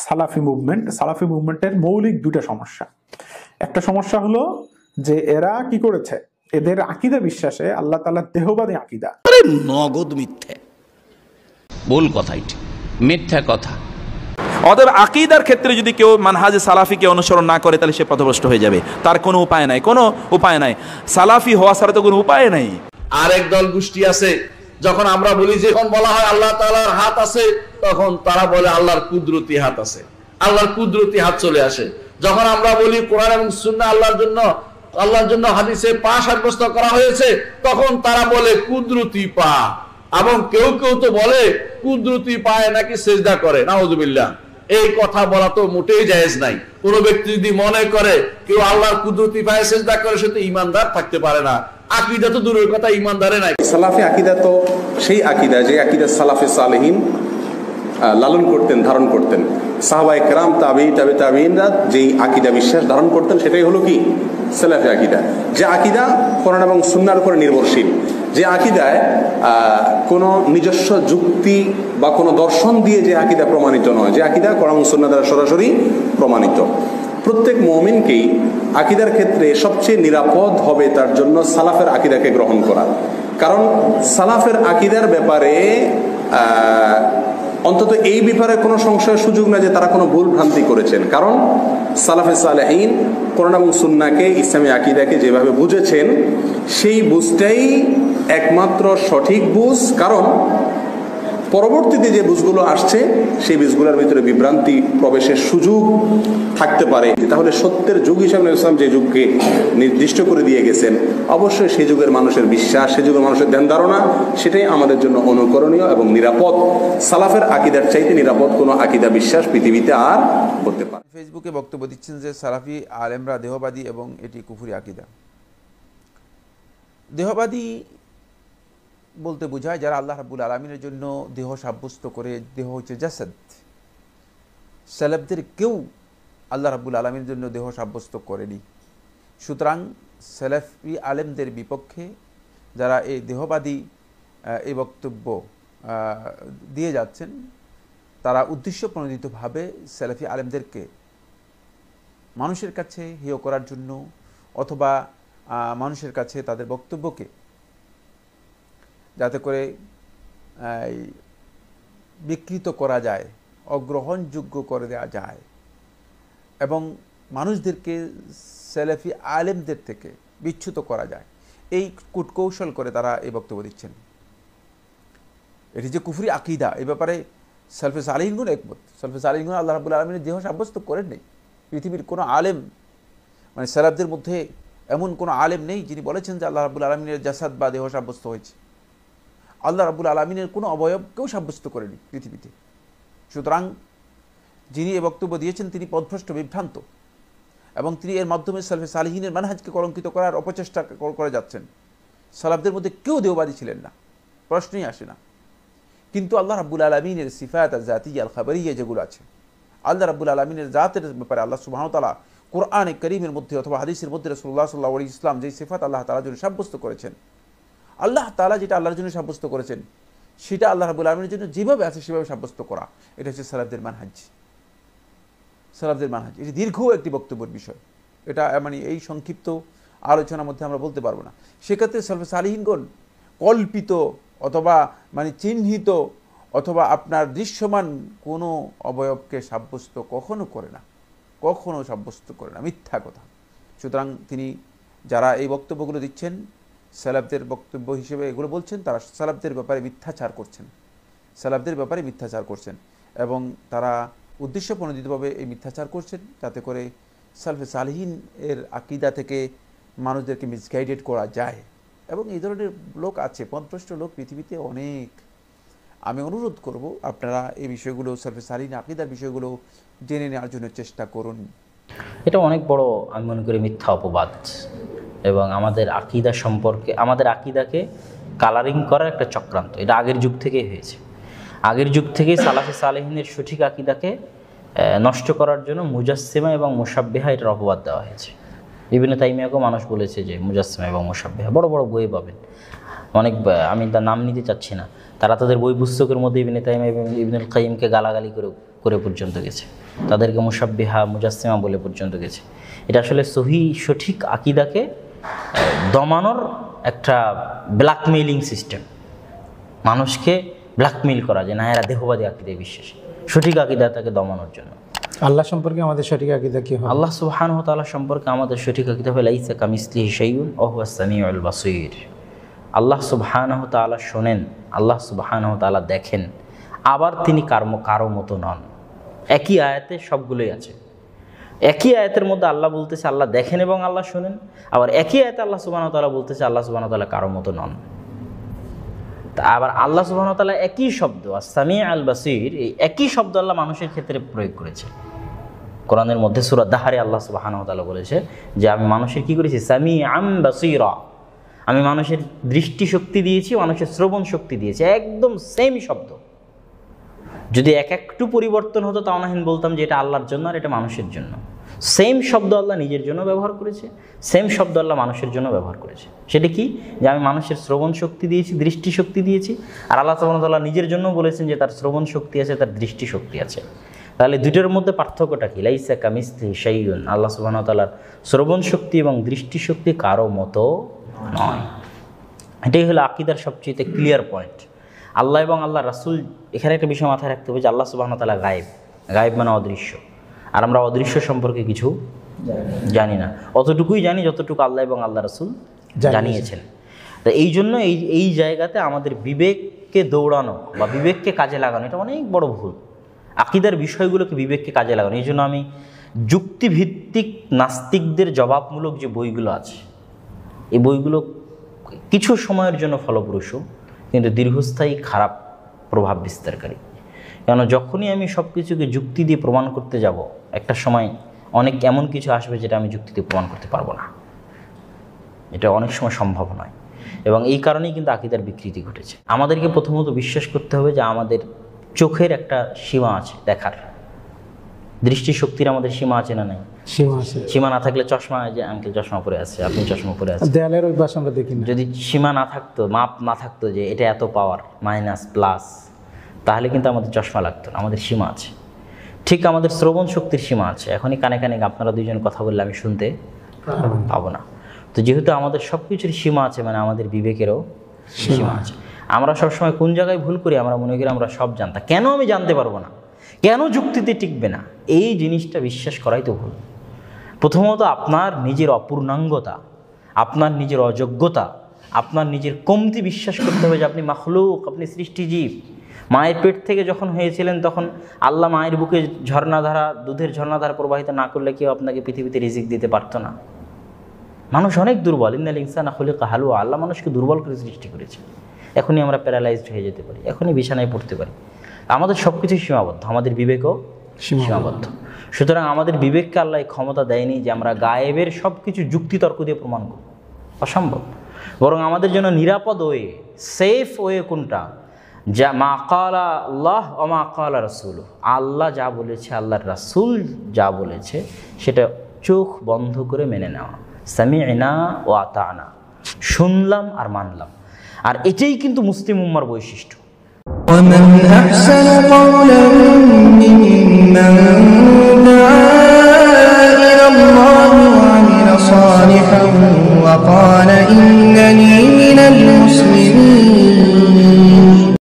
সালাফি মুভমেন্টের মৌলিক দুটা সমস্যা। একটা সমস্যা হলো যে এরা কি করেছে, এদের আকীদা বিশ্বাসে আল্লাহ তাআলা দেহবাদী আকীদা। নগদ মিথ্যা, ভুল কথা, এটি মিথ্যা কথা। অতএব আকীদার ক্ষেত্রে যদি কেউ মানহাজে সালাফিকে অনুসরণ না করে তাহলে সে পথভ্রষ্ট হয়ে যাবে, তার কোনো উপায় নাই, কোনো উপায় নাই। সালাফি হওয়া ছাড়া তো কোনো উপায় নাই। আরেক দল গোষ্ঠী আছে, যখন আমরা বলি, যখন বলা হয় আল্লাহ তাআলার হাত আছে, তখন তারা বলে আল্লাহর কুদরতি হাত আছে, আল্লাহর কুদরতি হাত চলে আসে। যখন আমরা বলি কোরআন এবং সুন্নাহ আল্লাহর জন্য হাদিসে পা সাব্যস্ত করা হয়েছে, তখন তারা বলে কুদরতি পা। এবং কেউ কেউ তো বলে কুদরতি পায়ে নাকি সেজদা করে। নাউযুবিল্লাহ, এই কথা বলা তো মোটেই জায়েজ নাই। কোন ব্যক্তি যদি মনে করে কেউ আল্লাহর কুদরতি পায়ে সেজদা করে, সে তো ঈমানদার থাকতে পারে না। আকীদা তো দূরের কথা, ঈমানদারে নাই। সালাফি আকীদা তো সেই আকীদা যে আকীদা সালাফে সালেহিন লালন করতেন, ধারণ করতেন। সাহাবায়ে কেরাম, তাবেঈনরা যেই আকীদা বিশ্বাস ধারণ করতেন, সেটাই হলো কি সালাফি আকীদা। যে আকীদা কোরআন এবং সুন্নাহর উপর নির্ভরশীল, যে আকীদায় কোনো নিজস্ব যুক্তি বা কোনো দর্শন দিয়ে যে আকীদা প্রমাণিত নয়, যে আকীদা কোরআন এবং সুন্নাহ দ্বারা সরাসরি প্রমাণিত। প্রত্যেক মুমিনকেই আকীদার ক্ষেত্রে সবচেয়ে নিরাপদ হবে তার জন্য সালাফের আকীদাকে গ্রহণ করা। কারণ সালাফের আকীদার ব্যাপারে অন্তত এই ব্যাপারে কোনো সংশয়ের সুযোগ না যে তারা কোনো ভুল ভ্রান্তি করেছেন। কারণ সালাফে সালেহিন কোরআন এবং সুন্নাহকে, ইসলামী আকীদাকে যেভাবে বুঝেছেন, সেই বুঝটাই একমাত্র সঠিক বুঝ। কারণ পরবর্তীতে যে বুঝগুলো আসছে, সেই বুঝগুলোর ভিতরে বিভ্রান্তি প্রবেশের সুযোগ থাকতে পারে। তাহলে সত্যের যুগ হিসাবে ইসলাম যে যুগকে নির্দিষ্ট করে দিয়ে গেছেন, অবশ্যই সেই যুগের মানুষের বিশ্বাস, সেই যুগের মানুষের ধ্যান ধারণা, সেটাই আমাদের জন্য অনুকরণীয় এবং নিরাপদ। সালাফের আকীদার চাইতে নিরাপদ কোনো আকীদা বিশ্বাস পৃথিবীতে আর করতে পারে। ফেসবুকে বক্তব্য দিচ্ছেন যে সালাফি আলেমরা দেহবাদী এবং এটি কুফরি আকীদা। দেহবাদী বলতে বোঝায় যারা আল্লাহ রাব্বুল আলামিনের জন্য দেহ সাব্যস্ত করে, দেহ হচ্ছে জাসাদ। সালাফদের কেউ আল্লাহ রাব্বুল আলামিনের জন্য দেহ সাব্যস্ত করেনি। সুতরাং সালাফি আলেমদের বিপক্ষে যারা এই দেহবাদী এই বক্তব্য দিয়ে যাচ্ছেন, তারা উদ্দেশ্য প্রণোদিতভাবে সালাফি আলেমদেরকে মানুষের কাছে হেয় করার জন্য, অথবা মানুষের কাছে তাদের বক্তব্যকে যাতে করে বিকৃত করা যায়, অগ্রহণযোগ্য করে দেওয়া যায়, এবং মানুষদেরকে সালাফি আলেমদের থেকে বিচ্যুত করা যায়, এই কূটকৌশল করে তারা এই বক্তব্য দিচ্ছেন। এটি যে কুফরি আকীদা, এই ব্যাপারে সালফে সালেহিনগণ একমত। সালফে সালেহিনগণ আল্লাহ রাব্বুল আলামিনের দেহ সাব্যস্ত করেন নেই। পৃথিবীর কোনো আলেম, মানে সালাফদের মধ্যে এমন কোনো আলেম নেই যিনি বলেছেন যে আল্লাহ রাব্বুল আলামিনের জাসাদ বা দেহ সাব্যস্ত হয়েছে। আল্লাহ রাব্বুল আলামিনের কোনো অবয়ব কেউ সাব্যস্ত করেনি পৃথিবীতে। সুতরাং যিনি এই বক্তব্য দিয়েছেন তিনি পথভ্রষ্ট, বিভ্রান্ত, এবং তিনি এর মাধ্যমে সালফে সালেহিনের মানহাজকে কলঙ্কিত করার অপচেষ্টা করে যাচ্ছেন। সালাফদের মধ্যে কেউ দেহবাদী ছিলেন না, প্রশ্নই আসে না। কিন্তু আল্লাহ রাব্বুল আলামিনের সিফাত আল-জাতিয়্যা আল-খাবারিয়্যা যেগুলো আছে, আল্লাহ রাব্বুল আলামিনের জাতের ব্যাপারে আল্লাহ সুবহানাহু ওয়া তাআলা কোরআনে কারীমের মধ্যে অথবা হাদিসের মধ্যে রাসূলুল্লাহ সাল্লাল্লাহু আলাইহি ওয়াসাল্লাম যেই সিফাত আল্লাহ তাআলার জন্য সাব্যস্ত করেছেন, আল্লাহ তাআলা যেটা আল্লাহর জন্য সাব্যস্ত করেছেন, সেটা আল্লাহ রাব্বুল আলামিনের জন্য যেভাবে আছে সেভাবে সাব্যস্ত করা, এটা হচ্ছে সালাফদের মানহাজ। সালাফদের মানহাজ, এটি দীর্ঘ একটি বক্তব্যের বিষয়। এটা মানে এই সংক্ষিপ্ত আলোচনার মধ্যে আমরা বলতে পারবো না। সেক্ষেত্রে সালফে সালেহিনগণ কল্পিত অথবা মানে চিহ্নিত অথবা আপনার দৃশ্যমান কোনো অবয়বকে সাব্যস্ত কখনো করে না, কখনো সাব্যস্ত করে না, মিথ্যা কথা। সুতরাং তিনি যারা এই বক্তব্যগুলো দিচ্ছেন, সালাফদের বক্তব্য হিসেবে এগুলো বলছেন, তারা সালাফদের ব্যাপারে মিথ্যাচার করছেন, সালাফদের ব্যাপারে মিথ্যাচার করছেন, এবং তারা উদ্দেশ্য প্রণোদিতভাবে এই মিথ্যাচার করছেন যাতে করে সালফে সালেহিন এর আকীদা থেকে মানুষদেরকে মিসগাইডেড করা যায়। এবং এই ধরনের লোক আছে, পথভ্রষ্ট লোক পৃথিবীতে অনেক। আমি অনুরোধ করব আপনারা এই বিষয়গুলো, সালফে সালেহিন আকীদার বিষয়গুলো জেনে নেওয়ার জন্য চেষ্টা করুন। এটা অনেক বড়, আমি মনে করি, মিথ্যা অপবাদ, এবং আমাদের আকীদা সম্পর্কে, আমাদের আকীদাকে কালারিং করার একটা চক্রান্ত। এটা আগের যুগ থেকেই হয়েছে। আগের যুগ থেকেই সালাফে সালেহিনের সঠিক আকীদাকে নষ্ট করার জন্য মুজাসসিমা এবং মুশাব্বিহা এটার অপবাদ দেওয়া হয়েছে। ইবনে তাইমিয়াকেও মানুষ বলেছে যে মুজাসসিমা এবং মুশাব্বিহা, বড় বড় বই পাবেন অনেক, আমি তার নাম নিতে চাচ্ছি না, তারা তাদের বই পুস্তকের মধ্যে ইবনে তাইমিয়া এবং ইবনুল কাইয়িমকে গালাগালি করে করে পর্যন্ত গেছে, তাদেরকে মুশাব্বিহা মুজাসসিমা বলে পর্যন্ত গেছে। এটা আসলে সঠিক আকীদাকে দমানোর একটা ব্ল্যাকমেইলিং সিস্টেম, মানুষকে ব্ল্যাকমেইল করা যায় না, এরা দেহবাদী আকীদায় বিশ্বাসী, সঠিক আকীদা তাকে দমানোর জন্য। আল্লাহ সম্পর্কে আমাদের সঠিক আকীদা কি হয়? আল্লাহ সুবহানাহু ওয়া তাআলা সম্পর্কে আমাদের সঠিক আকীদা হলো লাইসা কামিসলিহি শাইউন ওয়া হুয়াস সামিউল বাসীর। আল্লাহ সুবহানাহু ওয়া তাআলা শোনেন, আল্লাহ সুবহানাহু ওয়া তাআলা দেখেন, আবার তিনি কারো মতো নন। একই আয়াতে সবগুলোই আছে। একই আয়াতের মধ্যে আল্লাহ বলতেছে আল্লাহ দেখেন এবং আল্লাহ শোনেন, আবার একই আয়াতে আল্লাহ সুবহানাহু ওয়া তাআলা বলতেছে আল্লাহ সুবহানাহু ওয়া তাআলা কারো মতো নন। আবার আল্লাহ সুবহানাহু ওয়া তাআলা একই শব্দ আস-সামি আল বাসীর, এই একই শব্দ আল্লাহ মানুষের ক্ষেত্রে প্রয়োগ করেছে। কোরআনের মধ্যে সূরা দাহরে আল্লাহ সুবহানাহু ওয়া তাআলা বলেছে যে আমি মানুষের কি করেছি, সামিআম বাসীরা, আমি মানুষের দৃষ্টি শক্তি দিয়েছি, মানুষের শ্রবণ শক্তি দিয়েছি, একদম সেম শব্দ। যদি একটু পরিবর্তন হতো তাও না বলতাম যে এটা আল্লাহর জন্য আর এটা মানুষের জন্য। সেম শব্দ আল্লাহ নিজের জন্য ব্যবহার করেছে, সেম শব্দ আল্লাহ মানুষের জন্য ব্যবহার করেছে। সেটা কি, যে আমি মানুষের শ্রবণ শক্তি দিয়েছি, দৃষ্টি শক্তি দিয়েছি, আর আল্লাহ সুবহানাহু ওয়া তাআলা নিজের জন্য বলেছেন যে তার শ্রবণ শক্তি আছে, তার দৃষ্টি শক্তি আছে। তাহলে দুটোর মধ্যে পার্থক্যটা কি? লাইসা কামিসলিহি শাইউন, আল্লাহ সুবহানাহু ওয়া তাআলার শ্রবণ শক্তি এবং দৃষ্টি শক্তি কারো মতো নয়। এটাই হলো আকীদার সবচেয়ে ক্লিয়ার পয়েন্ট। আল্লাহ এবং আল্লাহ রাসূল, এখানে একটা বিষয় মাথায় রাখতে হবে যে আল্লাহ সুবহানাহু ওয়া তাআলা গায়েব মানে অদৃশ্য, আর আমরা অদৃশ্য সম্পর্কে কিছু জানি না। অতটুকুই জানি যতটুকু আল্লাহ এবং আল্লাহ রাসূল জানিয়েছেন। তো এই জন্য এই জায়গাতে আমাদের বিবেককে দৌড়ানো বা বিবেককে কাজে লাগানো এটা অনেক বড় ভুল। আকীদার বিষয়গুলোকে বিবেককে কাজে লাগানো, এই জন্য আমি যুক্তিভিত্তিক নাস্তিকদের জবাবমূলক যে বইগুলো আছে, এই বইগুলো কিছু সময়ের জন্য ফলপ্রসূ কিন্তু দীর্ঘস্থায়ী খারাপ প্রভাব বিস্তারকারী। কেন, যখনই আমি সব কিছুকে যুক্তি দিয়ে প্রমাণ করতে যাব, একটা সময় অনেক এমন কিছু আসবে যেটা আমি যুক্তি দিয়ে প্রমাণ করতে পারবো না। এটা অনেক সময় সম্ভব নয়, এবং এই কারণেই কিন্তু আকীদার বিকৃতি ঘটেছে। আমাদেরকে প্রথমত বিশ্বাস করতে হবে যে আমাদের চোখের একটা সীমা আছে, দেখার দৃষ্টিশক্তির আমাদের সীমা আছে না নাই? সীমা না থাকলে চশমা, যে আঙ্কেল চশমা পরে আছে, আপনি চশমা পরে আছেন, দেয়ালের ওই পাশে আমরা দেখি না। যদি সীমা না থাকতো, মাপ না থাকতো যে এটা এত পাওয়ার, মাইনাস প্লাস, তাহলে কিন্তু আমাদের চশমা লাগতো না। আমাদের সীমা আছে। ঠিক আমাদের শ্রবণ শক্তির সীমা আছে। এখনই কানে কানে আপনারা দুইজন কথা বললে আমি শুনতে পাবো না। তো যেহেতু আমাদের সব কিছুর সীমা আছে, মানে আমাদের বিবেকেরও সীমা আছে। আমরা সবসময় কোন জায়গায় ভুল করি, আমরা মনে করি আমরা সব জানতাম। কেন আমি জানতে পারবো না, কেন যুক্তিতে টিকবে না, এই জিনিসটা বিশ্বাস করাই তো ভুল। প্রথমত আপনার নিজের অপূর্ণাঙ্গতা, আপনার নিজের অযোগ্যতা, আপনার নিজের কমতি বিশ্বাস করতে হবে যে আপনি মাখলুক, আপনি সৃষ্টিজীব। মায়ের পেট থেকে যখন হয়েছিলেন তখন আল্লাহ মায়ের বুকে ঝর্ণাধারা, দুধের ঝর্ণাধারা প্রবাহিত না করলে কেউ আপনাকে পৃথিবীতে রিজিক দিতে পারতো না। মানুষ অনেক দুর্বল, ইন্নাল ইনসানা খুলিকা হালুয়া, আল্লাহ মানুষকে দুর্বল করে সৃষ্টি করেছে। এখনই আমরা প্যারালাইজড হয়ে যেতে পারি, এখনই বিছানায় পড়তে পারি। আমাদের সব কিছুই সীমাবদ্ধ, আমাদের বিবেকও সীমাবদ্ধ। সুতরাং আমাদের বিবেককে আল্লাহ ক্ষমতা দেয়নি যে আমরা গায়েবের সব কিছু যুক্তিতর্ক দিয়ে প্রমাণ করব, অসম্ভব। বরং আমাদের জন্য নিরাপদ ওয়ে, সেফ ওয়ে কোনটা, যা মা ক্বালা আল্লাহ ওয়া মা ক্বালা রাসূলুহু, আল্লাহ যা বলেছে, আল্লাহর রাসূল যা বলেছে, সেটা চোখ বন্ধ করে মেনে নেওয়া। সামি'না ওয়া আতা'না, শুনলাম আর মানলাম। আর এটাই কিন্তু মুসলিম উম্মার বৈশিষ্ট্য। ومن أحسن قولا ممن دعا إلى الله وعمل صالحا وقال إنني من المسلمين